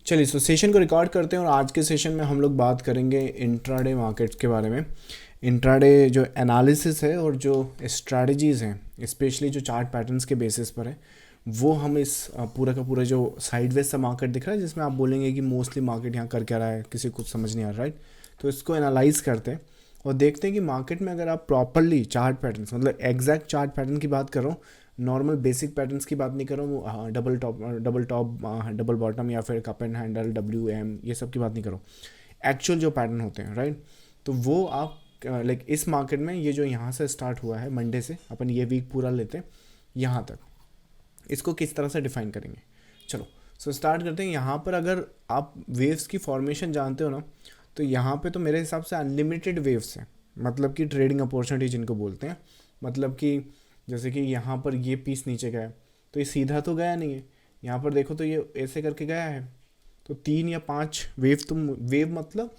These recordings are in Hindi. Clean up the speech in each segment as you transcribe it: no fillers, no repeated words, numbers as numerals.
चलिए सेशन को रिकॉर्ड करते हैं और आज के सेशन में हम लोग बात करेंगे इंट्राडे मार्केट्स के बारे में। इंट्राडे जो एनालिसिस है और जो स्ट्रैटेजीज़ हैं स्पेशली जो चार्ट पैटर्न्स के बेसिस पर है, वो हम इस पूरा का पूरा जो साइडवेज सा मार्केट दिख रहा है जिसमें आप बोलेंगे कि मोस्टली मार्केट यहाँ कर क्या रहा है, किसी को कुछ समझ नहीं आ रहा, राइट। तो इसको एनालाइज करते हैं और देखते हैं कि मार्केट में अगर आप प्रॉपरली चार्ट पैटर्न्स मतलब एग्जैक्ट चार्ट पैटर्न की बात कर रहा हूँ, नॉर्मल बेसिक पैटर्न्स की बात नहीं कर रहा हूँ, डबल टॉप डबल बॉटम या फिर कप एंड हैंडल WM ये सब की बात नहीं कर रहा हूँ। एक्चुअल जो पैटर्न होते हैं, राइट। तो वो आप लाइक इस मार्केट में ये जो यहाँ से स्टार्ट हुआ है मंडे से, अपन ये वीक पूरा लेते हैं यहाँ तक, इसको किस तरह से डिफाइन करेंगे। चलो स्टार्ट करते हैं। यहाँ पर अगर आप वेव्स की फॉर्मेशन जानते हो ना, तो यहाँ पे तो मेरे हिसाब से अनलिमिटेड वेव्स हैं, मतलब कि ट्रेडिंग अपॉर्चुनिटी जिनको बोलते हैं। मतलब कि जैसे कि यहाँ पर ये पीस नीचे गया है तो ये सीधा तो गया नहीं है, यहाँ पर देखो तो ये ऐसे करके गया है। तो 3 या 5 वेव, तो वेव मतलब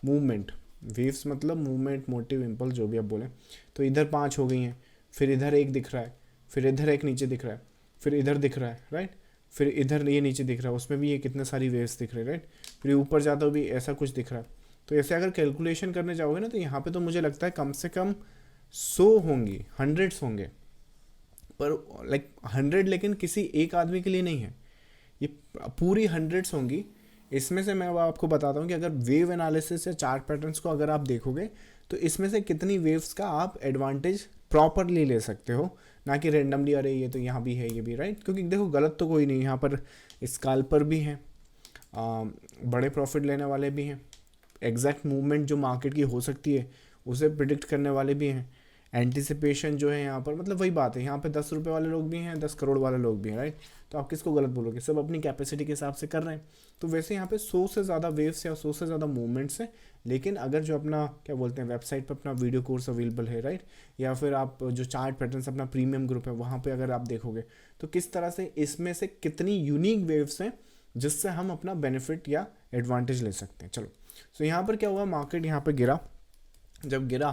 मूवमेंट, वेव्स मतलब मूवमेंट, मोटिव, इम्पल्स, जो भी आप बोलें। तो इधर 5 हो गई हैं, फिर इधर एक दिख रहा है, फिर इधर एक नीचे दिख रहा है, फिर इधर दिख रहा है, राइट। फिर इधर ये नीचे दिख रहा है, उसमें भी ये कितने सारी वेव्स दिख रहे हैं, राइट। फिर ऊपर जाता हुआ भी ऐसा कुछ दिख रहा है। तो ऐसे अगर कैलकुलेशन करने जाओगे ना, तो यहाँ पे तो मुझे लगता है कम से कम 100 होंगी, हंड्रेड्स होंगे, पर लाइक 100 लेकिन किसी एक आदमी के लिए नहीं है, ये पूरी हंड्रेड्स होंगी। इसमें से मैं अब आपको बताता हूँ कि अगर वेव एनालिसिस या चार्ट पैटर्न्स को अगर आप देखोगे तो इसमें से कितनी वेव्स का आप एडवांटेज प्रॉपरली ले सकते हो, ना कि रेंडमली अरे ये तो यहाँ भी है ये भी, राइट। क्योंकि देखो गलत तो कोई नहीं, यहाँ पर स्कैल्पर भी हैं, बड़े प्रॉफिट लेने वाले भी हैं, एग्जैक्ट मूवमेंट जो मार्केट की हो सकती है उसे प्रिडिक्ट करने वाले भी हैं, एंटिसिपेशन जो है यहाँ पर, मतलब वही बात है, यहाँ पे 10 रुपये वाले लोग भी हैं, 10 करोड़ वाले लोग भी हैं, राइट। तो आप किसको गलत बोलोगे, सब अपनी कैपेसिटी के हिसाब से कर रहे हैं। तो वैसे यहाँ पे 100 से ज़्यादा वेव्स या 100 से ज़्यादा मूवमेंट्स हैं। लेकिन अगर जो अपना क्या बोलते हैं वेबसाइट पर अपना वीडियो कोर्स अवेलेबल है, राइट, या फिर आप जो चार्ट पैटर्न्स अपना प्रीमियम ग्रुप है वहाँ पर अगर आप देखोगे तो किस तरह से इसमें से कितनी यूनिक वेव्स हैं जिससे हम अपना बेनिफिट या एडवांटेज ले सकते हैं। चलो यहाँ पर क्या हुआ, मार्केट यहाँ पर गिरा, जब गिरा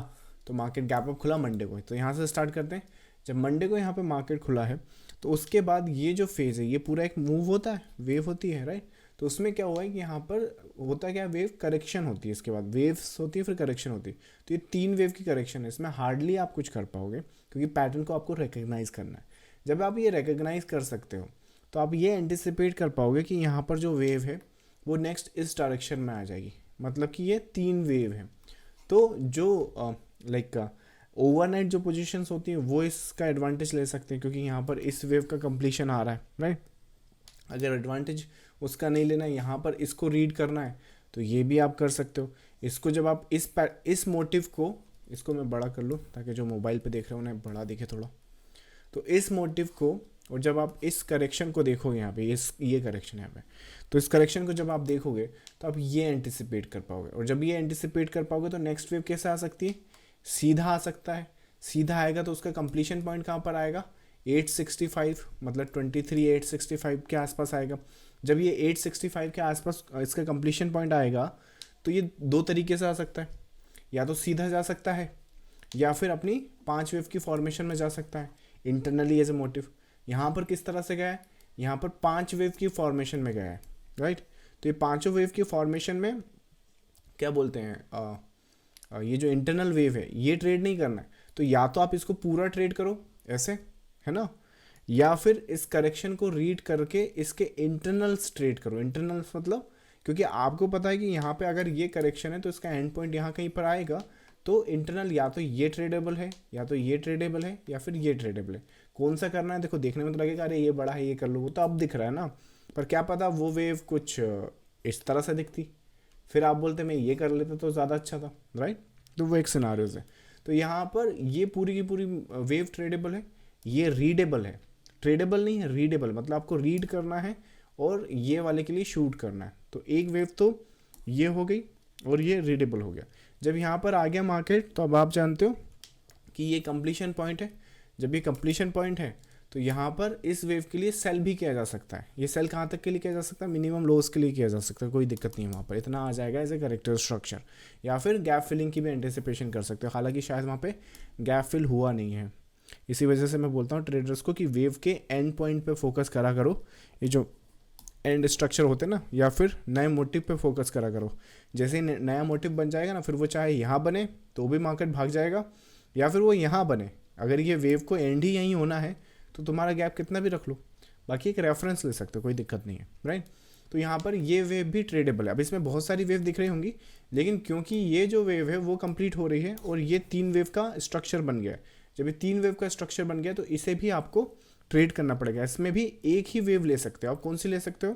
तो मार्केट गैप अप खुला मंडे को। तो यहाँ से स्टार्ट करते हैं। जब मंडे को यहाँ पे मार्केट खुला है तो उसके बाद ये जो फेज़ है ये पूरा एक मूव होता है, वेव होती है, राइट। तो उसमें क्या हुआ है कि यहाँ पर होता क्या है, वेव करेक्शन होती है, इसके बाद वेव्स होती है, फिर करेक्शन होती है। तो ये 3 वेव की करेक्शन है, इसमें हार्डली आप कुछ कर पाओगे क्योंकि पैटर्न को आपको रिकग्नाइज करना है। जब आप ये रिकग्नाइज कर सकते हो तो आप ये एंटिसिपेट कर पाओगे कि यहाँ पर जो वेव है वो नेक्स्ट इस डायरेक्शन में आ जाएगी, मतलब कि ये 3 वेव है। तो जो लाइक ओवरनाइट जो पोजीशंस होती हैं वो इसका एडवांटेज ले सकते हैं क्योंकि यहाँ पर इस वेव का कंप्लीशन आ रहा है, राइट। अगर एडवांटेज उसका नहीं लेना है, यहाँ पर इसको रीड करना है, तो ये भी आप कर सकते हो। इसको जब आप इस मोटिव को, इसको मैं बड़ा कर लूँ ताकि जो मोबाइल पे देख रहे हो उन्हें बड़ा दिखे थोड़ा। तो इस मोटिव को, और जब आप इस करेक्शन को देखोगे यहाँ पे, ये करेक्शन यहाँ पे, तो इस करेक्शन को जब आप देखोगे तो आप ये एंटिसिपेट कर पाओगे। और जब ये एंटिसिपेट कर पाओगे तो नेक्स्ट वेव कैसे आ सकती है, सीधा आ सकता है। सीधा आएगा तो उसका कंप्लीशन पॉइंट कहाँ पर आएगा, 865, मतलब 23,865 के आसपास आएगा। जब ये 865 के आसपास इसका कंप्लीशन पॉइंट आएगा तो ये 2 तरीके से आ सकता है, या तो सीधा जा सकता है या फिर अपनी 5 वेव की फॉर्मेशन में जा सकता है इंटरनली एज ए मोटिव। यहाँ पर किस तरह से गया है, यहाँ पर 5 वेव की फॉर्मेशन में गया है, राइट। तो ये 5 वेव की फॉर्मेशन में क्या बोलते हैं, ये जो इंटरनल वेव है ये ट्रेड नहीं करना है। तो या तो आप इसको पूरा ट्रेड करो ऐसे, है ना, या फिर इस करेक्शन को रीड करके इसके इंटरनल्स ट्रेड करो। इंटरनल्स मतलब, क्योंकि आपको पता है कि यहाँ पे अगर ये करेक्शन है तो इसका एंड पॉइंट यहाँ कहीं पर आएगा। तो इंटरनल या तो ये ट्रेडेबल है, या तो ये ट्रेडेबल है, या फिर ये ट्रेडेबल है। कौन सा करना है, देखो देखने में तो लगेगा अरे ये बड़ा है ये कर लो, वो तो अब दिख रहा है ना, पर क्या पता वो वेव कुछ इस तरह से दिखती, फिर आप बोलते मैं ये कर लेता तो ज़्यादा अच्छा था, राइट। तो वो एक सिनारियोज है। तो यहाँ पर ये पूरी की पूरी वेव ट्रेडेबल है, ये रीडेबल है, ट्रेडेबल नहीं है, रीडेबल, मतलब आपको रीड करना है और ये वाले के लिए शूट करना है। तो एक वेव तो ये हो गई और ये रीडेबल हो गया। जब यहाँ पर आ गया मार्केट तो अब आप जानते हो कि ये कंप्लीशन पॉइंट है। जब ये कंप्लीशन पॉइंट है तो यहाँ पर इस वेव के लिए सेल भी किया जा सकता है। ये सेल कहाँ तक के लिए किया जा सकता है, मिनिमम लोस के लिए किया जा सकता है, कोई दिक्कत नहीं है, वहाँ पर इतना आ जाएगा एज ए करेक्टर स्ट्रक्चर। या फिर गैप फिलिंग की भी एंटिसिपेशन कर सकते हो, हालांकि शायद वहाँ पे गैप फिल हुआ नहीं है। इसी वजह से मैं बोलता हूँ ट्रेडर्स को कि वेव के एंड पॉइंट पे फोकस करा करो। ये जो एंड स्ट्रक्चर होते हैं ना, या फिर नए मोटिव पे फोकस करा करो। जैसे ही नया मोटिव बन जाएगा ना, फिर वो चाहे यहाँ बने तो भी मार्केट भाग जाएगा, या फिर वो यहाँ बने, अगर ये वेव को एंड ही यहीं होना है तो तुम्हारा गैप कितना भी रख लो, बाकी एक रेफरेंस ले सकते हो, कोई दिक्कत नहीं है, राइट। तो यहाँ पर ये वेव भी ट्रेडेबल है। अब इसमें बहुत सारी वेव दिख रही होंगी, लेकिन क्योंकि ये जो वेव है वो कंप्लीट हो रही है और ये 3 वेव का स्ट्रक्चर बन गया है, जब ये 3 वेव का स्ट्रक्चर बन गया तो इसे भी आपको ट्रेड करना पड़ेगा। इसमें भी एक ही वेव ले सकते हो आप, कौन सी ले सकते हो,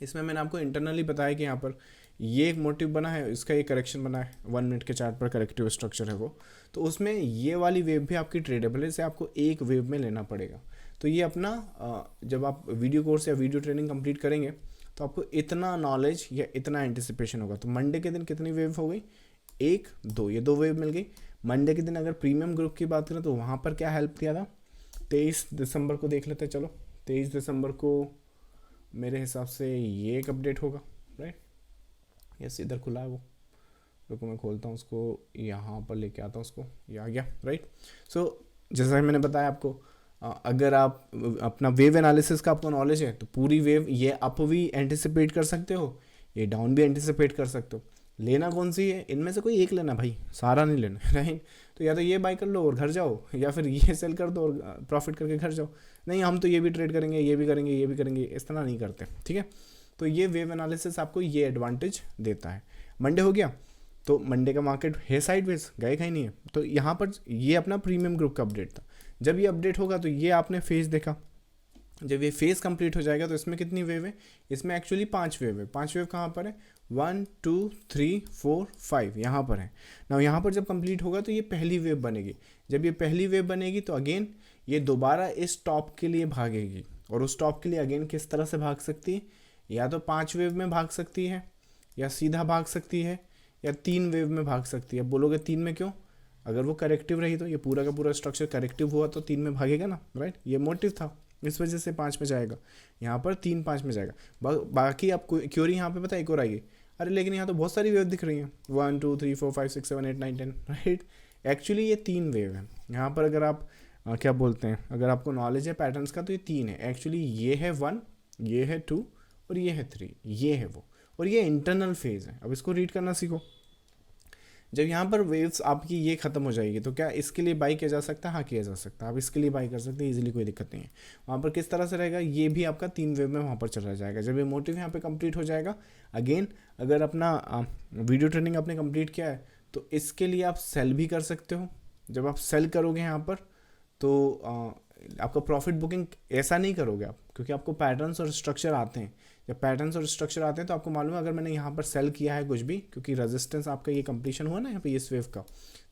इसमें मैंने आपको इंटरनली बताया कि यहाँ पर ये एक मोटिव बना है, इसका एक करेक्शन बना है, 1 मिनट के चार्ट पर करेक्टिव स्ट्रक्चर है वो, तो उसमें ये वाली वेव भी आपकी ट्रेडेबल है, इसे आपको एक वेव में लेना पड़ेगा। तो ये अपना जब आप वीडियो कोर्स या वीडियो ट्रेनिंग कंप्लीट करेंगे तो आपको इतना नॉलेज या इतना एंटिसिपेशन होगा। तो मंडे के दिन कितनी वेव हो गई, 1 2, ये 2 वेव मिल गई। मंडे के दिन अगर प्रीमियम ग्रुप की बात करें तो वहाँ पर क्या हेल्प किया था, 23 दिसंबर को देख लेते हैं। चलो 23 दिसंबर को मेरे हिसाब से ये एक अपडेट होगा, राइट। यस, इधर खुला है वो, रुको मैं खोलता हूँ उसको, यहाँ पर लेके आता हूँ उसको, ये आ गया, राइट। सो जैसा मैंने बताया आपको, अगर आप अपना वेव एनालिसिस का आपको नॉलेज है तो पूरी वेव ये अप भी एंटिसिपेट कर सकते हो, ये डाउन भी एंटिसिपेट कर सकते हो। लेना कौन सी है, इनमें से कोई एक लेना भाई, सारा नहीं लेना, राइट। तो या तो ये बाय कर लो और घर जाओ, या फिर ये सेल कर दो और प्रॉफिट करके घर जाओ। नहीं, हम तो ये भी ट्रेड करेंगे, ये भी करेंगे, ये भी करेंगे, इस तरह नहीं करते, ठीक है। तो ये वेव एनालिसिस आपको ये एडवांटेज देता है। मंडे हो गया, तो मंडे का मार्केट है साइडवेज, गए कहीं नहीं है। तो यहाँ पर ये अपना प्रीमियम ग्रुप का अपडेट था। जब ये अपडेट होगा तो ये आपने फेज देखा, जब ये फेज कंप्लीट हो जाएगा तो इसमें कितनी वेव है, इसमें एक्चुअली 5 वेव है। 5 वेव कहाँ पर है, 1 2 3 4 5 यहाँ पर है ना। यहाँ पर जब कंप्लीट होगा तो ये पहली वेव बनेगी। जब ये पहली वेव बनेगी तो अगेन ये दोबारा इस टॉप के लिए भागेगी, और उस टॉप के लिए अगेन किस तरह से भाग सकती है, या तो 5 वेव में भाग सकती है, या सीधा भाग सकती है, या 3 वेव में भाग सकती है। बोलोगे 3 में क्यों, अगर वो करेक्टिव रही तो ये पूरा का पूरा स्ट्रक्चर करेक्टिव हुआ तो 3 में भागेगा ना, राइट। ये मोटिव था, इस वजह से 5 में जाएगा, यहाँ पर 3 5 में जाएगा। बाकी आपको क्योरी यहाँ पे पता है एक और आएगी, अरे लेकिन यहाँ तो बहुत सारी वेव दिख रही हैं, 1 2 3 4 5 6 7 8 9 10, राइट। एक्चुअली ये 3 वेव है यहाँ पर। अगर आप क्या बोलते हैं, अगर आपको नॉलेज है पैटर्न्स का तो ये 3 है एक्चुअली। ये है 1, ये है 2 और ये है 3, ये है वो, और ये इंटरनल फेज है। अब इसको रीड करना सीखो। जब यहाँ पर वेव्स आपकी ये ख़त्म हो जाएगी तो क्या इसके लिए बाई किया जा सकता है, हाँ किया जा सकता है, आप इसके लिए बाई कर सकते हैं इजीली, कोई दिक्कत नहीं है। वहाँ पर किस तरह से रहेगा, ये भी आपका 3 वेव में वहाँ पर चला जाएगा। जब ये मोटिव यहाँ पे कंप्लीट हो जाएगा, अगेन अगर अपना वीडियो ट्रेनिंग आपने कंप्लीट किया है तो इसके लिए आप सेल भी कर सकते हो। जब आप सेल करोगे यहाँ पर तो आपका प्रॉफिट बुकिंग ऐसा नहीं करोगे आप, क्योंकि आपको पैटर्न्स और स्ट्रक्चर आते हैं। जब पैटर्न्स और स्ट्रक्चर आते हैं तो आपको मालूम है अगर मैंने यहाँ पर सेल किया है कुछ भी, क्योंकि रेजिस्टेंस आपका ये कंप्लीशन हुआ ना यहाँ पे इस वेव का,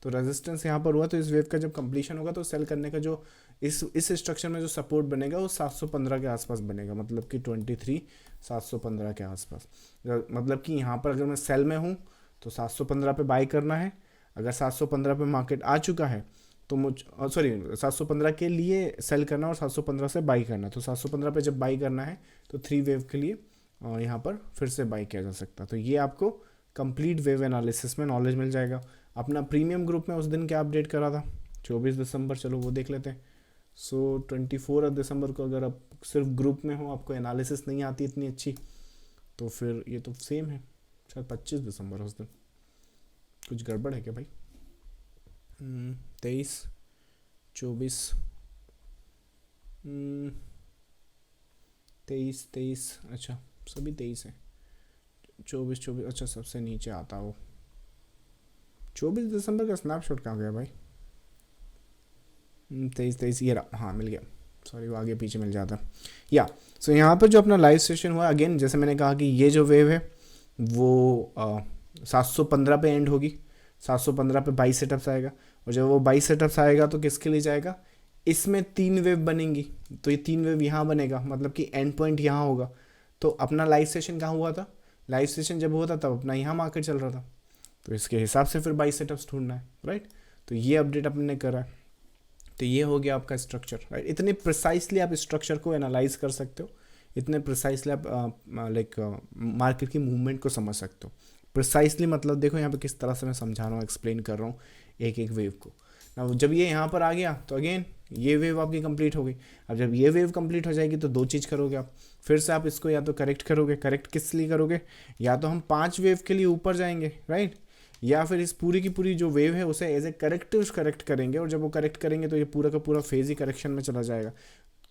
तो रेजिस्टेंस यहाँ पर हुआ, तो इस वेव का जब कंप्लीशन होगा तो सेल करने का जो इस स्ट्रक्चर में जो सपोर्ट बनेगा वो 715 के आसपास बनेगा, मतलब कि 23,715 के आसपास। मतलब कि यहाँ पर अगर मैं सेल में हूँ तो 715 पे बाई करना है। अगर 715 पे मार्केट आ चुका है तो 715 के लिए सेल करना और 715 से बाई करना। तो 715 पे जब बाई करना है तो 3 वेव के लिए यहाँ पर फिर से बाई किया जा सकता है। तो ये आपको कंप्लीट वेव एनालिसिस में नॉलेज मिल जाएगा। अपना प्रीमियम ग्रुप में उस दिन क्या अपडेट करा था, 24 दिसंबर, चलो वो देख लेते हैं। 24 दिसंबर को अगर आप सिर्फ ग्रुप में हो, आपको एनालिसिस नहीं आती इतनी अच्छी, तो फिर ये तो सेम है। शायद 25 दिसंबर उस दिन, कुछ गड़बड़ है क्या भाई, 23 24 23 अच्छा सभी 23 है। 24 अच्छा सबसे नीचे आता हो। 24 दिसंबर का स्नैपशॉट कहाँ गया भाई, 23 ये रहा, हाँ मिल गया, सॉरी वो आगे पीछे मिल जाता या। सो यहाँ पर जो अपना लाइव सेशन हुआ, अगेन जैसे मैंने कहा कि ये जो वेव है वो 715 पे एंड होगी। 715 पे 22 सेटअप्स आएगा, और जब वो 22 सेटअप्स आएगा तो किसके लिए जाएगा, इसमें 3 वेव बनेंगी। तो ये 3 वेव यहाँ बनेगा, मतलब कि एंड पॉइंट यहाँ होगा। तो अपना लाइव सेशन कहाँ हुआ था, लाइव सेशन जब हुआ था तब अपना यहाँ मार्केट चल रहा था, तो इसके हिसाब से फिर 22 सेटअप्स ढूंढना है, राइट। तो ये अपडेट अपने ने करा है। तो ये हो गया आपका स्ट्रक्चर, राइट। इतने प्रिसाइसली आप स्ट्रक्चर को एनालाइज कर सकते हो, इतने प्रिसाइसली आप लाइक मार्केट की मूवमेंट को समझ सकते हो। प्रिसाइसली मतलब देखो यहाँ पे किस तरह से मैं समझा रहा हूँ, एक्सप्लेन कर रहा हूँ एक एक वेव को ना। जब ये यहाँ पर आ गया तो अगेन ये वेव आपकी कंप्लीट हो गई। अब जब ये वेव कंप्लीट हो जाएगी तो 2 चीज़ करोगे आप, फिर से आप इसको या तो करेक्ट करोगे, करेक्ट किस लिए करोगे, या तो हम 5 वेव के लिए ऊपर जाएंगे, राइट, या फिर इस पूरी की पूरी जो वेव है उसे एज ए करेक्टिव करेक्ट करेंगे, और जब वो करेक्ट करेंगे तो ये पूरा का पूरा फेज ही करेक्शन में चला जाएगा।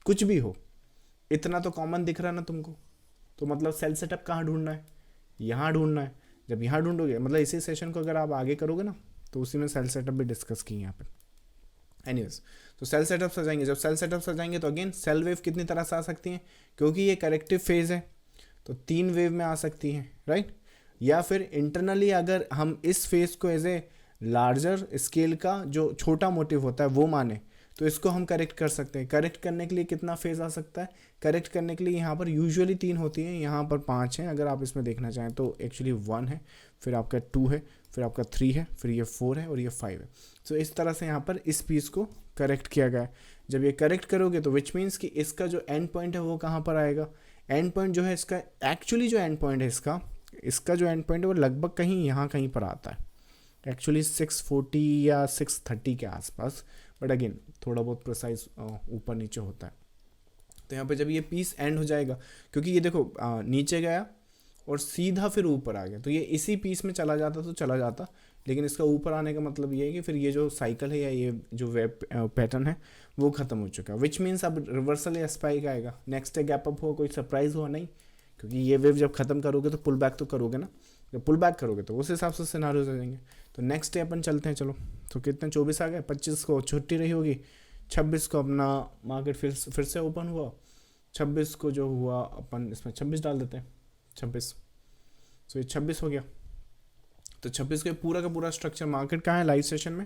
कुछ भी हो, इतना तो कॉमन दिख रहा है ना तुमको। तो मतलब सेल सेटअप कहाँ ढूंढना है, यहाँ ढूंढना है। जब यहाँ ढूंढोगे, मतलब इसी सेशन को अगर आप आगे करोगे ना, तो उसी में सेल सेटअप भी डिस्कस की यहाँ पर। एनीवेज, तो सेल सेटअप सजाएंगे। जब सेल सेटअप सजाएंगे तो अगेन सेल वेव कितनी तरह से आ सकती हैं, क्योंकि ये करेक्टिव फेज है तो 3 वेव में आ सकती हैं, राइट। या फिर इंटरनली अगर हम इस फेज को एज ए लार्जर स्केल का जो छोटा मोटिव होता है वो माने, तो इसको हम करेक्ट कर सकते हैं। करेक्ट करने के लिए कितना फेज आ सकता है, करेक्ट करने के लिए यहाँ पर यूजुअली 3 होती हैं, यहाँ पर 5 हैं। अगर आप इसमें देखना चाहें तो एक्चुअली 1 है, फिर आपका 2 है, फिर आपका 3 है, फिर ये 4 है और ये 5 है। तो इस तरह से यहाँ पर इस पीस को करेक्ट किया गया है। जब ये करेक्ट करोगे तो विच मीन्स कि इसका जो एंड पॉइंट है वो कहाँ पर आएगा। एंड पॉइंट जो है इसका, एक्चुअली जो एंड पॉइंट है इसका जो एंड पॉइंट है वो लगभग कहीं यहाँ कहीं पर आता है, एक्चुअली 640 या 630 के आसपास, बट अगेन थोड़ा बहुत प्रिसाइज ऊपर नीचे होता है। तो यहाँ पे जब ये पीस एंड हो जाएगा, क्योंकि ये देखो नीचे गया और सीधा फिर ऊपर आ गया, तो ये इसी पीस में चला जाता तो चला जाता, लेकिन इसका ऊपर आने का मतलब ये है कि फिर ये जो साइकिल है या ये जो वेब पैटर्न है वो खत्म हो चुका है। विच मीन्स अब रिवर्सल या स्पाइक आएगा, नेक्स्ट गैप अप हो, कोई सरप्राइज हुआ नहीं, क्योंकि ये वेव जब खत्म करोगे तो पुल बैक तो करोगे ना, जब पुल बैक करोगे तो उस हिसाब से सिनारियोज आ जाएंगे। तो नेक्स्ट डे अपन चलते हैं, चलो। तो कितने 24 आ गए, 25 को छुट्टी रही होगी, 26 को अपना मार्केट फिर से ओपन हुआ, 26 को जो हुआ अपन इसमें 26 डाल देते हैं, 26। तो ये 26 हो गया। तो 26 का पूरा का पूरा स्ट्रक्चर मार्केट कहाँ है, लाइव सेशन में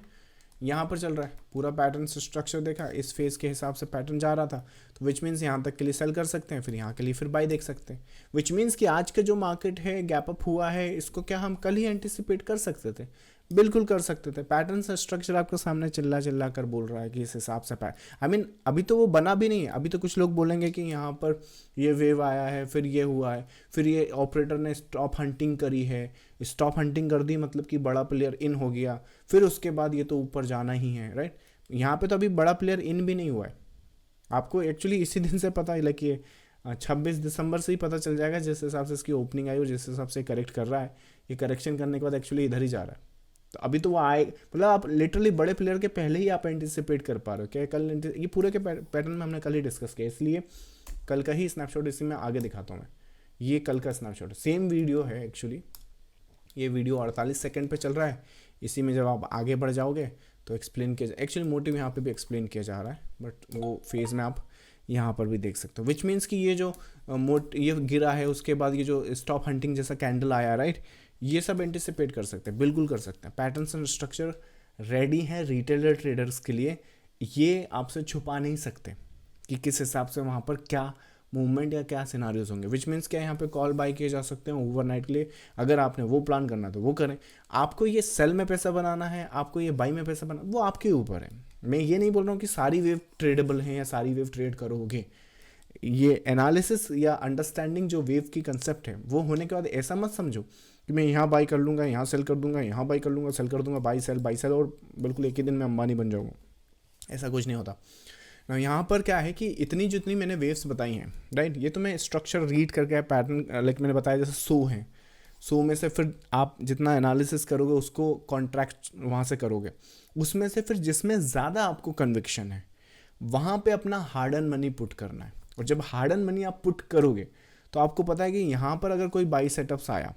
यहाँ पर चल रहा है। पूरा पैटर्न स्ट्रक्चर देखा, इस फेज के हिसाब से पैटर्न जा रहा था, तो विच मीन्स यहाँ तक के लिए सेल कर सकते हैं, फिर यहाँ के लिए फिर बाय देख सकते हैं। विच मीन्स कि आज का जो मार्केट है गैप अप हुआ है, इसको क्या हम कल ही एंटिसिपेट कर सकते थे, बिल्कुल कर सकते थे। पैटर्न से स्ट्रक्चर आपके सामने चिल्ला कर बोल रहा है कि इस हिसाब से आई मीन अभी तो वो बना भी नहीं है। अभी तो कुछ लोग बोलेंगे कि यहाँ पर ये वेव आया है, फिर ये हुआ है, फिर ये ऑपरेटर ने स्टॉप हंटिंग करी है, स्टॉप हंटिंग कर दी मतलब कि बड़ा प्लेयर इन हो गया, फिर उसके बाद ये तो ऊपर जाना ही है, राइट। यहाँ पे तो अभी बड़ा प्लेयर इन भी नहीं हुआ है। आपको एक्चुअली इसी दिन से पता है, लाइक ये 26 दिसंबर से ही पता चल जाएगा, जिस हिसाब से इसकी ओपनिंग आई और जिस हिसाब से करेक्ट कर रहा है। ये करेक्शन करने के बाद एक्चुअली इधर ही जा रहा है। तो अभी तो वो आए, मतलब आप लिटरली बड़े प्लेयर के पहले ही आप एंटिसिपेट कर पा रहे हो क्या। कल ये पूरे के पैटर्न में हमने कल ही डिस्कस किया, इसलिए कल का ही स्नैपशॉट इसी में आगे दिखाता हूँ मैं। ये कल का स्नैपशॉट सेम वीडियो है एक्चुअली, ये वीडियो 48 सेकंड पे चल रहा है। इसी में जब आप आगे बढ़ जाओगे तो एक्सप्लेन किया, एक्चुअली मोटिव यहाँ पे भी एक्सप्लेन किया जा रहा है, बट वो फेज में आप यहाँ पर भी देख सकते हो। विच मीन्स कि ये जो ये गिरा है, उसके बाद ये जो स्टॉप हंटिंग जैसा कैंडल आया, राइट, ये सब एंटिसिपेट कर सकते हैं, बिल्कुल कर सकते हैं। पैटर्न्स एंड स्ट्रक्चर रेडी है रिटेलर ट्रेडर्स के लिए, ये आपसे छुपा नहीं सकते कि किस हिसाब से वहाँ पर क्या मूवमेंट या क्या सिनारियोज होंगे। विच मीन्स क्या यहाँ पे कॉल बाय किए जा सकते हैं ओवरनाइट के लिए। अगर आपने वो प्लान करना है तो वो करें। आपको ये सेल में पैसा बनाना है, आपको ये बाई में पैसा बनाना, वो आपके ऊपर है। मैं ये नहीं बोल रहा हूँ कि सारी वेव ट्रेडेबल हैं या सारी वेव ट्रेड करोगे। ये एनालिसिस या अंडरस्टैंडिंग जो वेव की कंसेप्ट है वो होने के बाद ऐसा मत समझो कि मैं यहाँ बाई कर लूँगा, यहाँ सेल कर दूंगा, यहाँ बाई कर लूँगा, सेल कर दूंगा, बाई सेल और बिल्कुल एक ही दिन में अंबानी बन जाऊँगा। ऐसा कुछ नहीं होता ना। यहाँ पर क्या है कि इतनी जितनी मैंने वेव्स बताई हैं, राइट, ये तो मैं स्ट्रक्चर रीड करके पैटर्न, लाइक मैंने बताया जैसे 100 हैं, 100 में से फिर आप जितना एनालिसिस करोगे उसको कॉन्ट्रैक्ट वहाँ से करोगे, उसमें से फिर जिसमें ज़्यादा आपको कन्विक्शन है वहाँ पे अपना हार्ड एंड मनी पुट करना है। और जब हार्ड एंड मनी आप पुट करोगे तो आपको पता है कि यहाँ पर अगर कोई बाई सेटअप्स आया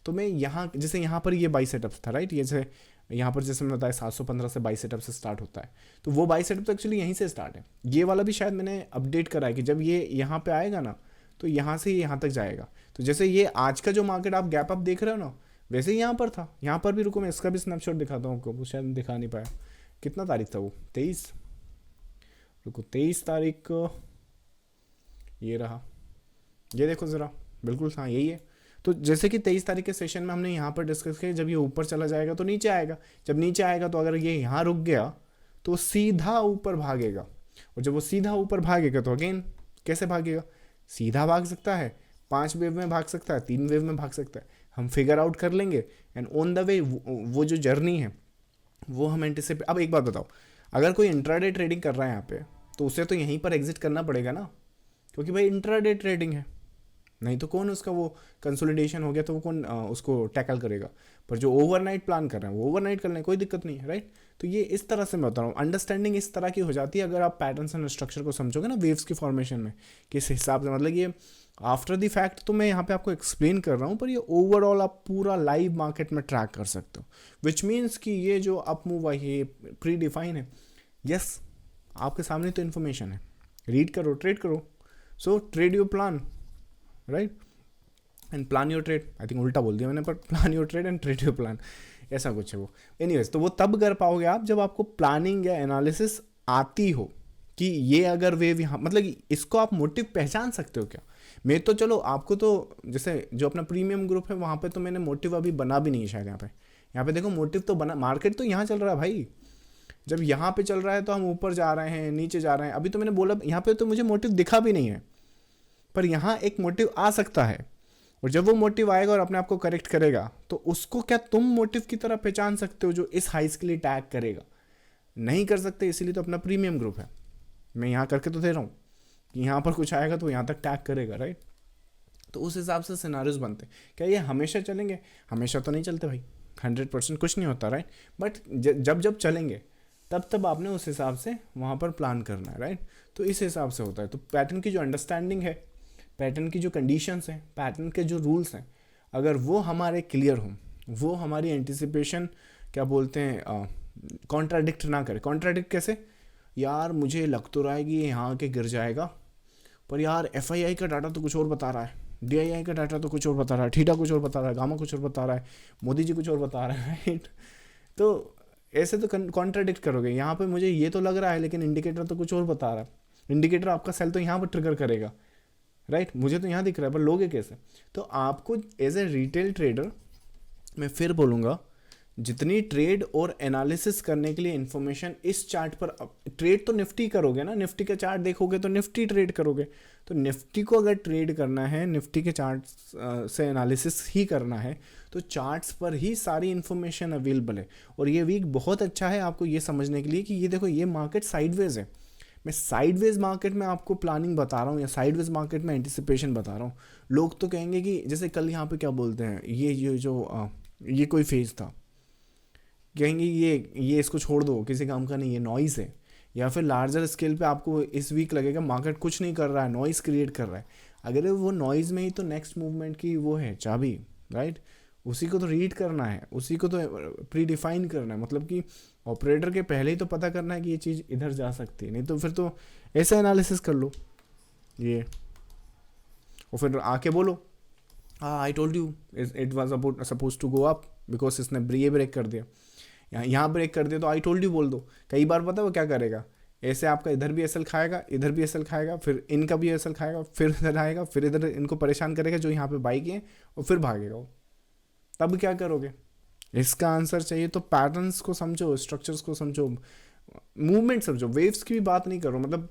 तो मैं यहाँ, जैसे यहाँ पर ये बाई सेटअप्स था, राइट, ये जैसे यहाँ पर जैसे मैंने बताया 715 से बाई सेटअप से स्टार्ट होता है, तो वो बाई सेटअप तो एक्चुअली यहीं से स्टार्ट है। ये वाला भी शायद मैंने अपडेट करा है कि जब ये यहाँ पे आएगा ना तो यहाँ से यहाँ तक जाएगा। तो जैसे ये आज का जो मार्केट आप गैप अप देख रहे हो ना, वैसे ही यहाँ पर था। यहाँ पर भी रुको, मैं इसका भी स्नैपशॉट दिखाता हूँ आपको, वो शायद दिखा नहीं पाया। कितना तारीख था वो, 23, रुको 23 तारीख को ये रहा, ये देखो ज़रा, बिल्कुल हाँ यही है। तो जैसे कि 23 तारीख के सेशन में हमने यहाँ पर डिस्कस किया, जब ये ऊपर चला जाएगा तो नीचे आएगा, जब नीचे आएगा तो अगर ये यहाँ रुक गया तो सीधा ऊपर भागेगा, और जब वो सीधा ऊपर भागेगा तो अगेन कैसे भागेगा, सीधा भाग सकता है, 5 वेव में भाग सकता है, 3 वेव में भाग सकता है, हम फिगर आउट कर लेंगे एंड ऑन द वे वो जो जर्नी है वो हम एंटिसिपेट। अब एक बात बताओ, अगर कोई इंट्राडे ट्रेडिंग कर रहा है यहाँ पे तो उसे तो यहीं पर एग्जिट करना पड़ेगा ना, क्योंकि भाई इंट्राडे ट्रेडिंग है, नहीं तो कौन उसका वो कंसोलिडेशन हो गया तो वो कौन उसको टैकल करेगा। पर जो ओवरनाइट प्लान कर रहे हैं वो ओवरनाइट कर लें, कोई दिक्कत नहीं है, राइट। तो ये इस तरह से मैं बता रहा हूँ, अंडरस्टैंडिंग इस तरह की हो जाती है अगर आप पैटर्न्स एंड स्ट्रक्चर को समझोगे ना वेव्स की फॉर्मेशन में, किस हिसाब से, मतलब ये आफ्टर द फैक्ट तो मैं यहाँ पे आपको एक्सप्लेन कर रहा हूँ, पर ये ओवरऑल आप पूरा लाइव मार्केट में ट्रैक कर सकते हो, विच मीन्स कि ये जो अप मूव है ये प्री डिफाइन है। यस, आपके सामने तो इन्फॉर्मेशन है, रीड करो, ट्रेड करो, so trade your plan, right, and plan your trade. I think उल्टा बोल दिया मैंने, पर plan your trade and trade your plan, ऐसा कुछ है वो। एनीवेज, तो वो तब कर पाओगे आप जब आपको प्लानिंग या एनालिसिस आती हो कि ये अगर वेव यहाँ, मतलब इसको आप मोटिव पहचान सकते हो क्या। मैं तो चलो आपको तो जैसे जो अपना प्रीमियम ग्रुप है वहाँ पे तो मैंने मोटिव अभी बना भी नहीं है शायद। यहाँ पे देखो मोटिव तो बना, मार्केट तो यहाँ चल रहा है भाई, जब यहाँ पे चल रहा है तो हम ऊपर जा रहे हैं नीचे जा रहे हैं। अभी तो मैंने बोला यहाँ पे तो मुझे मोटिव दिखा भी नहीं है, पर यहाँ एक मोटिव आ सकता है, और जब वो मोटिव आएगा और अपने आप को करेक्ट करेगा तो उसको क्या तुम मोटिव की तरह पहचान सकते हो जो इस हाइस के लिए टैग करेगा। नहीं कर सकते, इसीलिए तो अपना प्रीमियम ग्रुप है। मैं यहाँ करके तो दे रहा हूँ कि यहाँ पर कुछ आएगा तो यहाँ तक टैग करेगा, राइट। तो उस हिसाब से सिनारियोज बनते। क्या ये हमेशा चलेंगे? हमेशा तो नहीं चलते भाई, 100% कुछ नहीं होता, राइट। बट जब जब चलेंगे तब तब आपने उस हिसाब से वहाँ पर प्लान करना है, राइट। तो इस हिसाब से होता है। तो पैटर्न की जो अंडरस्टैंडिंग है, पैटर्न की जो कंडीशंस हैं, पैटर्न के जो रूल्स हैं, अगर वो हमारे क्लियर हों, वो हमारी एंटिसिपेशन क्या बोलते हैं कॉन्ट्राडिक्ट ना करे। कॉन्ट्राडिक्ट कैसे? यार मुझे लग तो रहा है कि यहाँ आके गिर जाएगा, पर यार FII का डाटा तो कुछ और बता रहा है, DII का डाटा तो कुछ और बता रहा है, थीटा कुछ और बता रहा है, गामा कुछ और बता रहा है, मोदी जी कुछ और बता रहे हैं, राइट। तो ऐसे तो कॉन्ट्राडिक्ट करोगे। यहाँ पे मुझे ये तो लग रहा है लेकिन इंडिकेटर तो कुछ और बता रहा है, इंडिकेटर आपका सेल तो यहाँ पर ट्रिगर करेगा, राइट। मुझे तो यहाँ दिख रहा है पर लोगे कैसे? तो आपको एज ए रिटेल ट्रेडर, मैं फिर बोलूँगा, जितनी ट्रेड और एनालिसिस करने के लिए इन्फॉर्मेशन इस चार्ट पर, ट्रेड तो निफ्टी करोगे ना, निफ्टी का चार्ट देखोगे तो निफ्टी ट्रेड करोगे। तो निफ्टी को अगर ट्रेड करना है, निफ्टी के चार्ट से एनालिसिस ही करना है, तो चार्ट्स पर ही सारी इन्फॉर्मेशन अवेलेबल है। और ये वीक बहुत अच्छा है आपको ये समझने के लिए कि ये देखो ये मार्केट साइडवेज है। मैं साइडवेज मार्केट में आपको प्लानिंग बता रहा हूँ या साइडवेज मार्केट में एंटिसिपेशन बता रहा हूँ। लोग तो कहेंगे कि जैसे कल यहाँ पे क्या बोलते हैं, ये जो ये कोई फेज था, कहेंगे ये इसको छोड़ दो, किसी काम का नहीं, ये नॉइज़ है। या फिर लार्जर स्केल पे आपको इस वीक लगेगा मार्केट कुछ नहीं कर रहा है, नॉइज़ क्रिएट कर रहा है। अगर वो नॉइज़ में ही तो नेक्स्ट मूवमेंट की वो है चाबी, राइट। उसी को तो रीड करना है, उसी को तो प्री डिफाइन करना है। मतलब कि ऑपरेटर के पहले ही तो पता करना है कि ये चीज़ इधर जा सकती है, नहीं तो फिर तो ऐसा एनालिसिस कर लो ये, और फिर आके बोलो I told you it was supposed to go up, because इसने ये ब्रेक कर दिया, यहाँ ब्रेक कर दिया, तो आई टोल्ड यू बोल दो। कई बार पता है वो क्या करेगा, ऐसे आपका इधर भी एसएल खाएगा, इधर भी एसएल खाएगा, फिर इनका भी एसएल खाएगा, फिर इधर आएगा, फिर इधर इनको परेशान करेगा जो यहाँ पे बाई किए, और फिर भागेगा वो। तब क्या करोगे? इसका आंसर चाहिए तो पैटर्न्स को समझो, स्ट्रक्चर्स को समझो, मूवमेंट समझो। वेव्स की भी बात नहीं करो, मतलब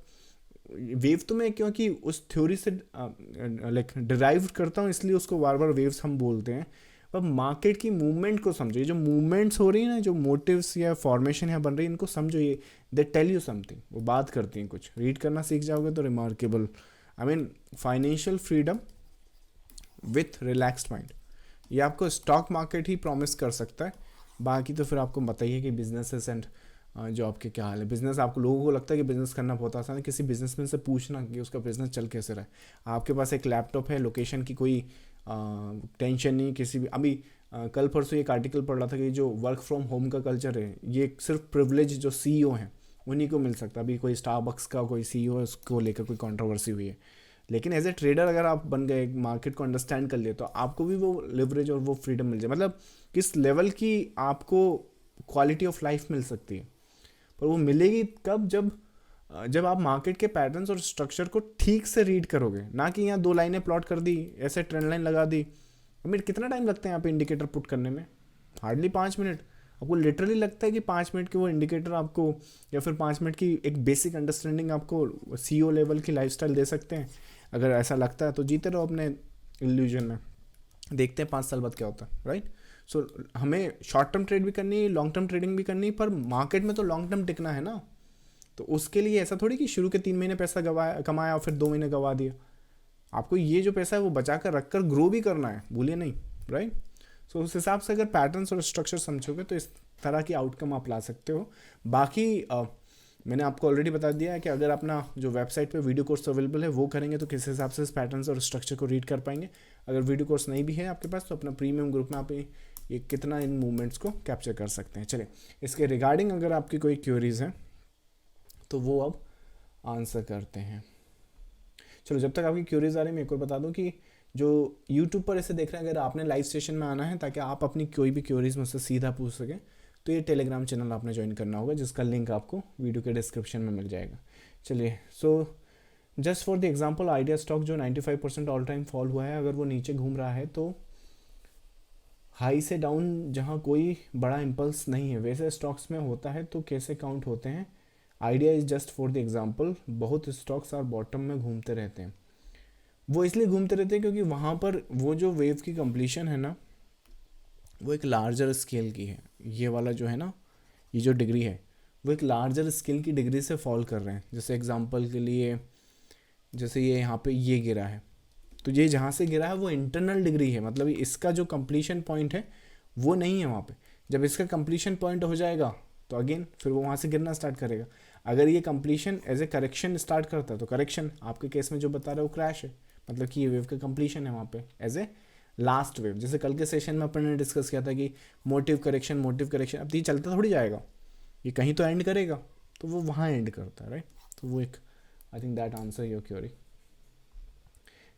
वेव तो मैं क्योंकि उस थ्योरी से लाइक डिराइव करता हूँ इसलिए उसको बार बार वेव्स हम बोलते हैं। पर मार्केट की मूवमेंट को समझो, ये जो मूवमेंट्स हो रही है ना, जो मोटिव्स या फॉर्मेशन यहाँ बन रही है, इनको समझो। ये दे टेल यू समथिंग, वो बात करती हैं कुछ। रीड करना सीख जाओगे तो remarkable, I mean financial freedom with relaxed mind, ये आपको स्टॉक मार्केट ही प्रॉमिस कर सकता है। बाकी तो फिर आपको बताइए कि बिजनेसेस एंड जो आपके क्या हाल है। बिजनेस, आपको लोगों को लगता है कि बिजनेस करना बहुत आसान है, किसी बिजनेसमैन से पूछना कि उसका बिजनेस चल कैसे रहा है। आपके पास एक लैपटॉप है, लोकेशन की कोई टेंशन नहीं किसी भी। अभी कल परसों एक आर्टिकल पढ़ रहा था कि जो वर्क फ्रॉम होम का कल्चर है, ये सिर्फ प्रिविलेज जो CEO हैं उन्हीं को मिल सकता है। अभी कोई स्टारबक्स का कोई CEO है, उसको लेकर कोई कंट्रोवर्सी हुई है। लेकिन एज ए ट्रेडर अगर आप बन गए, मार्केट को अंडरस्टैंड कर लिए, तो आपको भी वो लिवरेज और वो फ्रीडम मिल जाए। मतलब किस लेवल की आपको क्वालिटी ऑफ लाइफ मिल सकती है, पर वो मिलेगी कब? जब आप मार्केट के पैटर्न्स और स्ट्रक्चर को ठीक से रीड करोगे, ना कि यहाँ 2 लाइनें प्लॉट कर दी, ऐसे ट्रेंड लाइन लगा दी। हमें कितना टाइम लगता है यहाँ पे इंडिकेटर पुट करने में? Hardly 5 minute. आपको लिटरली लगता है कि 5 मिनट के वो इंडिकेटर आपको, या फिर 5 मिनट की एक बेसिक अंडरस्टैंडिंग आपको CEO लेवल की लाइफस्टाइल दे सकते हैं? अगर ऐसा लगता है तो जीते रहो अपने इल्यूजन में, देखते हैं 5 साल बाद क्या होता है, राइट। सो हमें शॉर्ट टर्म ट्रेड भी करनी है, लॉन्ग टर्म ट्रेडिंग भी करनी है, पर मार्केट में तो लॉन्ग टर्म टिकना है ना। तो उसके लिए ऐसा थोड़ी कि शुरू के 3 महीने पैसा कमाया और फिर 2 महीने गवा दिया। आपको ये जो पैसा है वो बचा कर रख कर ग्रो भी करना है, भूलिए नहीं, राइट। सो उस हिसाब से अगर पैटर्न्स और स्ट्रक्चर समझोगे तो इस तरह की आउटकम आप ला सकते हो। बाकी मैंने आपको ऑलरेडी बता दिया है कि अगर अपना जो वेबसाइट पे वीडियो कोर्स अवेलेबल है वो करेंगे तो किस हिसाब से इस पैटर्न्स और स्ट्रक्चर को रीड कर पाएंगे। अगर वीडियो कोर्स नहीं भी है आपके पास तो अपना प्रीमियम ग्रुप में आप ये कितना इन मूवमेंट्स को कैप्चर कर सकते हैं। चलिए, इसके रिगार्डिंग अगर आपकी कोई क्यूरीज़ हैं तो वो अब आंसर करते हैं। चलो, जब तक आपकी क्यूरीज आ रही है मैं एक और बता दूं कि जो यूट्यूब पर इसे देख रहे हैं, अगर आपने लाइव सेशन में आना है ताकि आप अपनी कोई भी क्यूरीज मुझसे सीधा पूछ सकें तो ये टेलीग्राम चैनल आपने ज्वाइन करना होगा, जिसका लिंक आपको वीडियो के डिस्क्रिप्शन में मिल जाएगा। चलिए, so just for the example, idea stock जो 95% ऑल टाइम फॉल हुआ है, अगर वो नीचे घूम रहा है तो हाई से डाउन जहाँ कोई बड़ा इम्पल्स नहीं है वैसे स्टॉक्स में होता है तो कैसे काउंट होते हैं। Idea is just for the example, बहुत स्टॉक्स आर बॉटम में घूमते रहते हैं। वो इसलिए घूमते रहते हैं क्योंकि वहाँ पर वो जो वेव की कंप्लीशन है ना वो एक लार्जर स्केल की है। ये वाला जो है ना, ये जो डिग्री है वो एक लार्जर स्केल की डिग्री से फॉल कर रहे हैं। जैसे एग्जांपल के लिए, जैसे ये यहाँ पे ये गिरा है तो ये जहाँ से गिरा है वो इंटरनल डिग्री है, मतलब इसका जो कंप्लीशन पॉइंट है वो नहीं है वहाँ पे। जब इसका कंप्लीशन पॉइंट हो जाएगा तो अगेन फिर वो वहाँ से गिरना स्टार्ट करेगा। अगर ये completion as a correction start करता है तो करेक्शन आपके केस में जो बता रहा है वो क्रैश है, मतलब कि ये वेव का कंप्लीशन है वहाँ पे एज ए लास्ट वेव। जैसे कल के सेशन में अपन ने डिस्कस किया था कि मोटिव करेक्शन, अब ये चलता थोड़ी जाएगा, ये कहीं तो एंड करेगा, तो वो वहाँ एंड करता है, राइट। तो वो एक, I think that answer your query.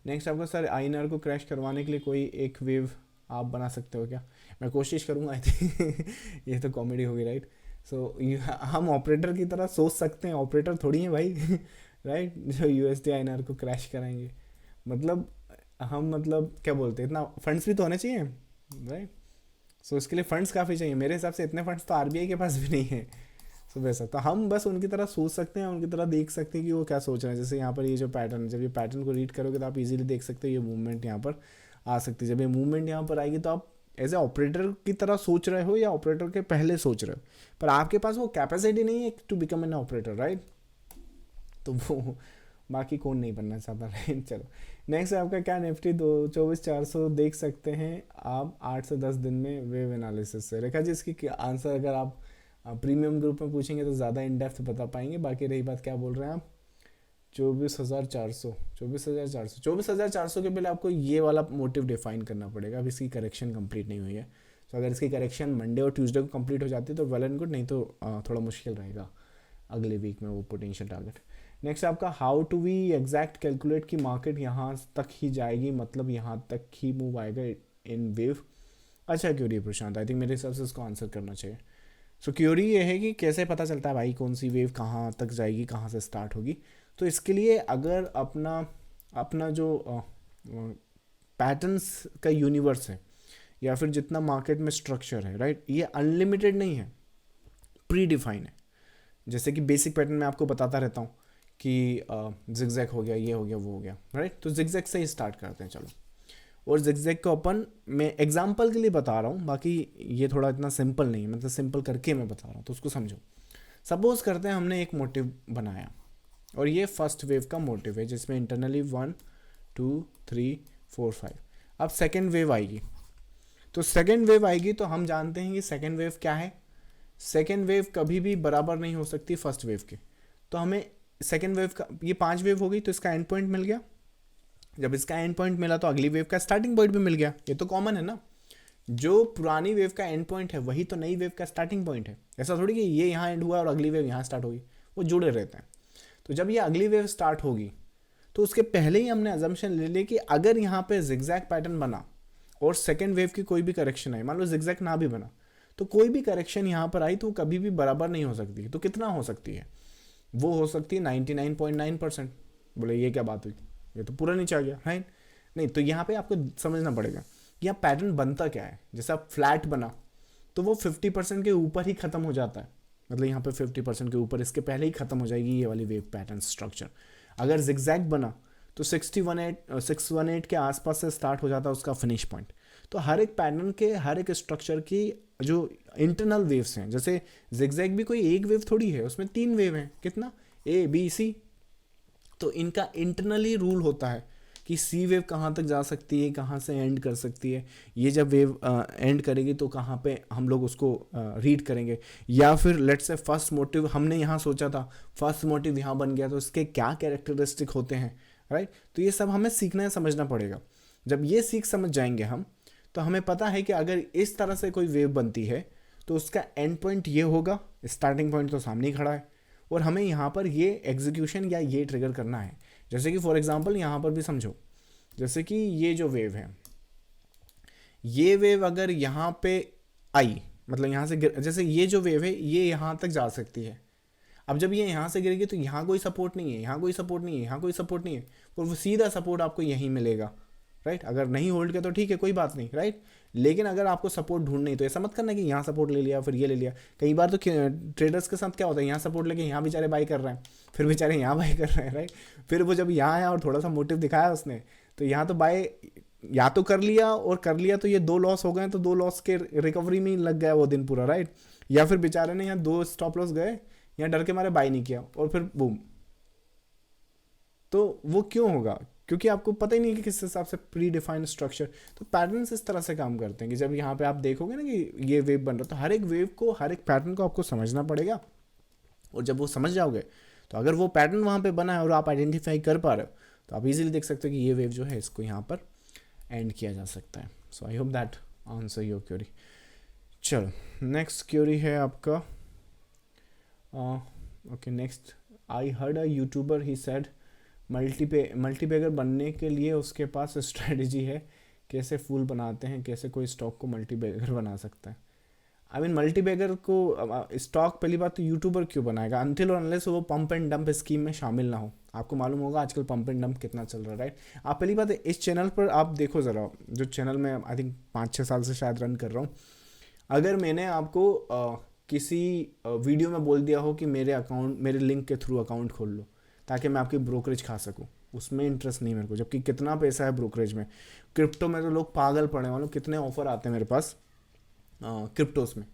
Next आपका सर, INR को क्रैश करवाने के लिए कोई एक वेव आप बना सकते हो क्या? मैं कोशिश करूँगा, आई थिंक ये तो कॉमेडी होगी, राइट। सो हम ऑपरेटर की तरह सोच सकते हैं, ऑपरेटर थोड़ी हैं भाई राइट, जो USD INR को क्रैश कराएंगे। मतलब हम, मतलब क्या बोलते हैं, इतना फंड्स भी तो होने चाहिए, राइट। सो इसके लिए फंड्स काफ़ी चाहिए। मेरे हिसाब से इतने फंड्स तो RBI के पास भी नहीं है। सो वैसा तो हम बस उनकी तरह सोच सकते हैं, उनकी तरह देख सकते हैं कि वो क्या सोच रहे हैं। जैसे यहाँ पर ये जो पैटर्न, जब ये पैटर्न को रीड करोगे तो आप इजीली देख सकते हो ये मूवमेंट यहाँ पर आ सकती है। जब ये मूवमेंट यहाँ पर आएगी तो आप एज ए ऑपरेटर की तरह सोच रहे हो या ऑपरेटर के पहले सोच रहे हो, पर आपके पास वो कैपेसिटी नहीं है to become an operator, right. तो वो बाकी कौन नहीं बनना चाहता, राइट। चलो, नेक्स्ट है आपका, क्या निफ्टी 24,400 देख सकते हैं आप 8 से 10 दिन में वेव एनालिसिस से? रेखा जी, इसकी आंसर अगर आप प्रीमियम ग्रुप में पूछेंगे तो ज़्यादा इन डेप्थ बता पाएंगे। बाकी रही बात, क्या बोल रहे हैं आप, 24,400 के पहले आपको ये वाला मोटिव डिफाइन करना पड़ेगा। अब इसकी करेक्शन कंप्लीट नहीं हुई है, तो अगर इसकी करेक्शन मंडे और ट्यूसडे को कंप्लीट हो जाती है तो वेल एंड गुड, नहीं तो थोड़ा मुश्किल रहेगा अगले वीक में वो पोटेंशियल टारगेट। नेक्स्ट आपका, how to we exact calculate कि मार्केट यहाँ तक ही जाएगी, मतलब यहाँ तक ही मूव आएगा इन वेव। अच्छा क्यूरी प्रशांत, आई थिंक मेरे हिसाब से इसको आंसर करना चाहिए। सो क्यूरी ये है कि कैसे पता चलता है भाई कौन सी वेव कहाँ तक जाएगी, कहाँ से स्टार्ट होगी। तो इसके लिए अगर अपना जो पैटर्न्स का यूनिवर्स है या फिर जितना मार्केट में स्ट्रक्चर है, राइट, ये अनलिमिटेड नहीं है, प्री डिफाइन है। जैसे कि बेसिक पैटर्न में आपको बताता रहता हूँ कि जिगजैग हो गया, ये हो गया, वो हो गया, राइट। तो जिगजैग से ही स्टार्ट करते हैं, चलो। और जिगजैग को अपन, मैं एग्जांपल के लिए बता रहा हूँ, बाकी ये थोड़ा इतना सिंपल नहीं है, मतलब सिंपल करके मैं बता रहा हूँ, तो उसको समझो। सपोज करते हैं हमने एक मोटिव बनाया और ये फर्स्ट वेव का मोटिव है जिसमें इंटरनली 1 2 3 4 5। अब सेकेंड वेव आएगी, तो सेकेंड वेव आएगी तो हम जानते हैं कि सेकेंड वेव क्या है। सेकेंड वेव कभी भी बराबर नहीं हो सकती फर्स्ट वेव के। तो हमें सेकेंड वेव का, ये 5 वेव हो गई तो इसका एंड पॉइंट मिल गया। जब इसका एंड पॉइंट मिला तो अगली वेव का स्टार्टिंग पॉइंट भी मिल गया। ये तो कॉमन है ना, जो पुरानी वेव का एंड पॉइंट है वही तो नई वेव का स्टार्टिंग पॉइंट है। ऐसा थोड़ी कि ये यहाँ एंड हुआ और अगली वेव यहाँ स्टार्ट होगी, वो जुड़े रहते हैं। तो जब ये अगली वेव स्टार्ट होगी तो उसके पहले ही हमने अजम्पशन ले ली कि अगर यहाँ पे जिगजैग पैटर्न बना और सेकेंड वेव की कोई भी करेक्शन आई, मान लो जिगजैग ना भी बना तो कोई भी करेक्शन यहाँ पर आई तो वो कभी भी बराबर नहीं हो सकती। तो कितना हो सकती है, वो हो सकती है 99.9%। बोले ये क्या बात हुई, ये तो पूरा नीचे आ गया, है नहीं। तो यहाँ पे आपको समझना पड़ेगा यहाँ पैटर्न बनता क्या है। जैसे आप फ्लैट बना तो वो 50% के ऊपर ही खत्म हो जाता है, मतलब यहाँ पे 50% के ऊपर, इसके पहले ही खत्म हो जाएगी ये वाली वेव पैटर्न स्ट्रक्चर। अगर जिगजैग बना तो 618 के आसपास से स्टार्ट हो जाता है उसका फिनिश पॉइंट। तो हर एक पैटर्न के, हर एक स्ट्रक्चर की जो इंटरनल वेव्स हैं, जैसे जिगजैग भी कोई एक वेव थोड़ी है, उसमें 3 वेव हैं, कितना, ए बी सी। तो इनका इंटरनली रूल होता है कि सी वेव कहाँ तक जा सकती है, कहाँ से एंड कर सकती है, ये जब वेव एंड करेगी तो कहाँ पे हम लोग उसको रीड करेंगे, या फिर लेट्स से फर्स्ट मोटिव हमने यहाँ सोचा था, फर्स्ट मोटिव यहाँ बन गया, तो इसके क्या कैरेक्टरिस्टिक होते हैं, राइट। तो ये सब हमें सीखना है, समझना पड़ेगा। जब ये सीख समझ जाएंगे हम, तो हमें पता है कि अगर इस तरह से कोई वेव बनती है तो उसका एंड पॉइंट ये होगा, स्टार्टिंग पॉइंट तो सामने ही खड़ा है, और हमें यहाँ पर ये एग्जीक्यूशन या ये ट्रिगर करना है। जैसे कि फॉर एग्जांपल यहाँ पर भी समझो, जैसे कि ये जो वेव है, ये वेव अगर यहाँ पे आई, मतलब यहाँ से जैसे ये जो वेव है ये यहाँ तक जा सकती है। अब जब ये यहाँ से गिरेगी तो यहाँ कोई सपोर्ट नहीं है, यहाँ कोई सपोर्ट नहीं है, यहाँ कोई सपोर्ट नहीं है, और वो सीधा सपोर्ट आपको यहीं मिलेगा, राइट। अगर नहीं होल्ड किया तो ठीक है, कोई बात नहीं, राइट। लेकिन अगर आपको सपोर्ट ढूंढनी है तो ऐसा मत करना कि यहाँ सपोर्ट ले लिया फिर ये ले लिया। कई बार तो ट्रेडर्स के साथ क्या होता है, यहाँ सपोर्ट लेके यहाँ बेचारे बाई कर रहे हैं, फिर बेचारे यहाँ बाई कर रहे हैं, राइट। फिर वो जब यहाँ आया और थोड़ा सा मोटिव दिखाया उसने, तो यहाँ तो बाय या तो कर लिया, और कर लिया तो ये 2 लॉस हो गए, तो 2 लॉस के रिकवरी में ही लग गया वो दिन पूरा, राइट। या फिर बेचारे ने यहाँ 2 स्टॉप लॉस गए, यहाँ डर के मारे बाई नहीं किया, और फिर बूम। तो वो क्यों होगा, क्योंकि आपको पता ही नहीं कि किस हिसाब से प्री डिफाइंड स्ट्रक्चर। तो पैटर्न्स इस तरह से काम करते हैं कि जब यहाँ पे आप देखोगे ना कि ये वेव बन रहा है, तो हर एक वेव को, हर एक पैटर्न को आपको समझना पड़ेगा। और जब वो समझ जाओगे तो अगर वो पैटर्न वहाँ पे बना है और आप आइडेंटिफाई कर पा रहे हो, तो आप इजीली देख सकते हो कि ये वेव जो है इसको यहाँ पर एंड किया जा सकता है। So I hope that answer your query. चलो नेक्स्ट क्वेरी है आपका, okay next, I heard a YouTuber he said multibagger बनने के लिए उसके पास स्ट्रेटजी है, कैसे फूल बनाते हैं, कैसे कोई स्टॉक को मल्टीबैगर बना सकता है। आई मीन मल्टीबैगर को स्टॉक पहली बात तो यूट्यूबर क्यों बनाएगा, अनटिल और अनलेस वो पंप एंड डंप स्कीम में शामिल ना हो। आपको मालूम होगा आजकल पंप एंड डंप कितना चल रहा है, राइट। आप पहली बात इस चैनल पर आप देखो ज़रा, जो चैनल में आई थिंक 5-6 साल से शायद रन कर रहा हूँ, अगर मैंने आपको किसी वीडियो में बोल दिया हो कि मेरे लिंक के थ्रू अकाउंट खोल लो ताकि मैं आपकी ब्रोकरेज खा सकूं, उसमें इंटरेस्ट नहीं मेरे को। जबकि कितना पैसा है ब्रोकरेज में, क्रिप्टो में तो लोग पागल पड़े, वालों कितने ऑफर आते हैं मेरे पास क्रिप्टोस में,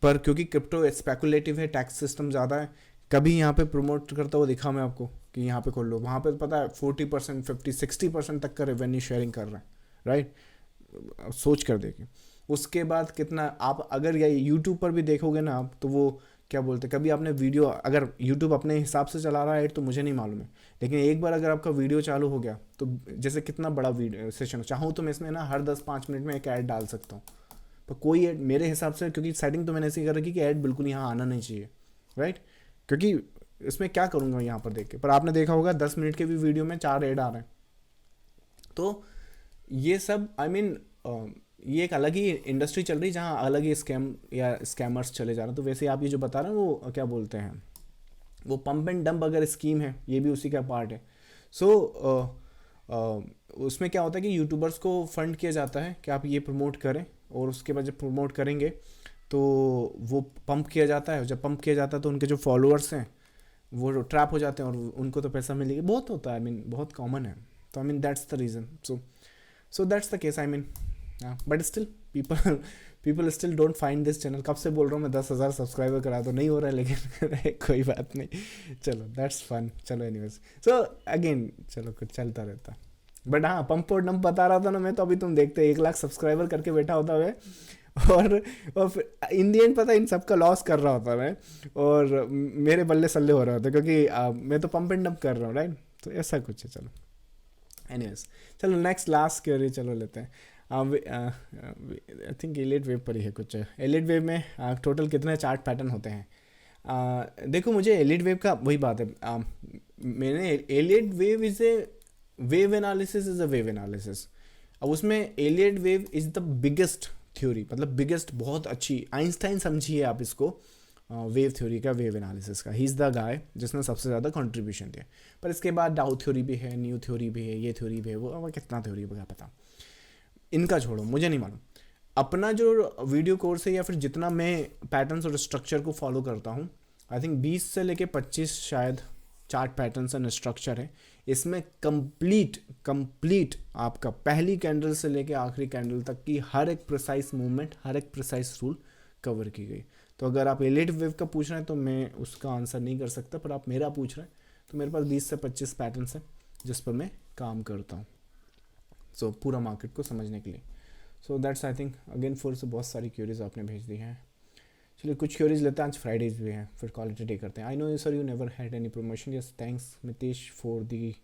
पर क्योंकि क्रिप्टो स्पेकुलेटिव है, टैक्स सिस्टम ज़्यादा है। कभी यहाँ पे प्रमोट करता हुआ दिखा मैं आपको कि यहाँ पे खोल लो, वहाँ पे पता है 40%, 50-60% तक का रेवेन्यू शेयरिंग कर रहे हैं, राइट। सोच कर देखिए। उसके बाद कितना, आप अगर या यूट्यूब पर भी देखोगे ना आप, तो वो क्या बोलते हैं, कभी आपने वीडियो, अगर यूट्यूब अपने हिसाब से चला रहा है तो मुझे नहीं मालूम है, लेकिन एक बार अगर आपका वीडियो चालू हो गया तो जैसे कितना बड़ा वीडियो सेशन चाहूँ तो मैं इसमें ना हर 10-5 मिनट में एक ऐड डाल सकता हूँ, पर कोई ऐड मेरे हिसाब से, क्योंकि सेटिंग तो मैंने ऐसी कर रखी कि ऐड बिल्कुल यहाँ आना नहीं चाहिए, राइट। क्योंकि इसमें क्या करूँगा यहाँ पर देख के, पर आपने देखा होगा 10 मिनट के भी वीडियो में 4 ऐड आ रहे हैं। तो ये सब आई मीन ये एक अलग ही इंडस्ट्री चल रही है जहाँ अलग ही स्कैम या स्कैमर्स चले जा रहे हैं। तो वैसे आप ये जो बता रहे हैं वो क्या बोलते हैं, वो पंप एंड डंप अगर स्कीम है, ये भी उसी का पार्ट है। सो उसमें क्या होता है कि यूट्यूबर्स को फंड किया जाता है कि आप ये प्रमोट करें, और उसके बाद जब प्रमोट करेंगे तो वो पंप किया जाता है। जब पंप किया जाता है तो उनके जो फॉलोअर्स हैं वो ट्रैप हो जाते हैं और उनको तो पैसा मिलेगा, बहुत होता है, आई मीन बहुत कॉमन है। तो I mean that's the reason, so that's the case, I mean but still people still don't find this channel. कब से बोल रहा हूँ मैं 10,000 सब्सक्राइबर करा तो नहीं हो रहा है, लेकिन कोई बात नहीं, चलो दैट्स फन। चलो एनीवेज, सो अगेन चलो कुछ चलता रहता। बट हाँ, पंप और डंप बता रहा था ना मैं, तो अभी तुम देखते 1 लाख सब्सक्राइबर करके बैठा होता है, और फिर इन दी एंड पता इन सबका लॉस कर रहा होता मैं, और मेरे बल्ले सल्ले हो रहे होते, क्योंकि मैं तो पंप एंड डंप कर रहा हूँ, राइट। तो ऐसा कुछ है। चलो एनीवेज, चलो नेक्स्ट लास्ट क्वेरी चलो लेते हैं। आई थिंक एलिट वेव पर ही है कुछ। एलिट वेव में टोटल कितने चार्ट पैटर्न होते हैं? देखो मुझे एलिट वेव का वही बात है, मैंने elite wave is a wave analysis, is a wave analysis. अब उसमें elite wave is the biggest theory, मतलब बिगेस्ट, बहुत अच्छी। आइंस्टाइन समझिए आप इसको, वेव थ्योरी का, वेव एनालिसिस का। ही इज़ द गाय जिसने सबसे ज़्यादा कंट्रीब्यूशन दिया। पर इसके बाद डाउ थ्योरी भी है, न्यू थ्योरी भी है, ये थ्योरी भी है, वो कितना थ्योरी है क्या पता, इनका छोड़ो, मुझे नहीं मालूम। अपना जो वीडियो कोर्स है या फिर जितना मैं पैटर्न्स और स्ट्रक्चर को फॉलो करता हूँ, आई थिंक 20 से लेके 25 शायद चार्ट पैटर्न्स एंड स्ट्रक्चर है, इसमें कंप्लीट आपका पहली कैंडल से लेके आखिरी कैंडल तक की हर एक प्रिसाइज मूवमेंट, हर एक प्रिसाइज रूल कवर की गई। तो अगर आप एलिट वेव का पूछ रहे हैं तो मैं उसका आंसर नहीं कर सकता, पर आप मेरा पूछ रहे हैं तो मेरे पास 20 से 25 पैटर्न्स हैं जिस पर मैं काम करता हूँ, सो पूरा मार्केट को समझने के लिए। So that's I think again four से बहुत सारी क्यूरीज आपने भेज दी हैं। चलिए कुछ क्यूरीज लेते हैं, आज फ्राइडेज भी हैं, फिर क्वालिटी डे करते हैं। I know sir you never had any promotion, yes thanks Mitesh for the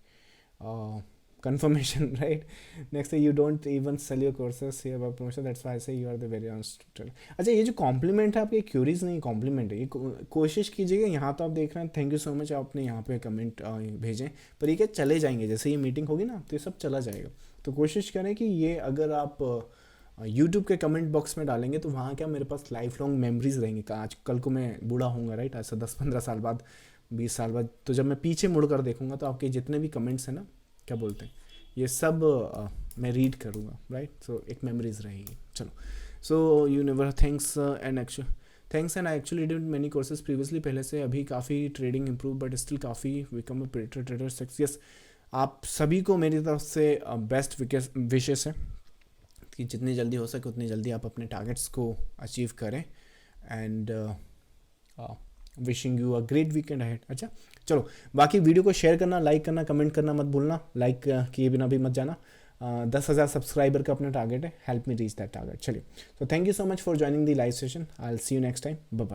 confirmation, right? Next you don't even sell your courses here about promotion, that's why I say you are the very honest। अच्छा ये जो कॉम्प्लीमेंट है आपके, क्यूरीज नहीं कॉम्प्लीमेंट है, ये कोशिश कीजिएगा। यहाँ तो आप देख रहे हैं, थैंक यू सो मच आपने यहाँ पे कमेंट भेजें, पर ये क्या चले जाएंगे, जैसे ये मीटिंग होगी ना तो ये सब चला जाएगा। तो कोशिश करें कि ये अगर आप यूट्यूब के कमेंट बॉक्स में डालेंगे तो वहाँ क्या मेरे पास लाइफ लॉन्ग मेमोरीज रहेंगी। आज कल को मैं बूढ़ा होऊंगा, राइट, ऐसा 10-15 साल बाद, 20 साल बाद, तो जब मैं पीछे मुड़ कर देखूंगा तो आपके जितने भी कमेंट्स हैं ना, क्या बोलते हैं, ये सब मैं रीड करूँगा, राइट। सो एक मेमोरीज रहेगी। चलो, so you never thanks and I actually did many courses previously, पहले से अभी काफ़ी ट्रेडिंग इम्प्रूव बट स्टिल काफ़ी बिकम अ ट्रेडर सक्सेस। आप सभी को मेरी तरफ से बेस्ट विशेस है कि जितनी जल्दी हो सके उतनी जल्दी आप अपने टारगेट्स को अचीव करें, and wishing you a great weekend ahead. अच्छा चलो, बाकी वीडियो को शेयर करना, लाइक करना, कमेंट करना मत भूलना, लाइक किए बिना भी मत जाना। 10,000 सब्सक्राइबर का अपना टारगेट है, help me reach that target. चलिए, so thank you so much for joining the live session. I'll see you next time. Bye bye.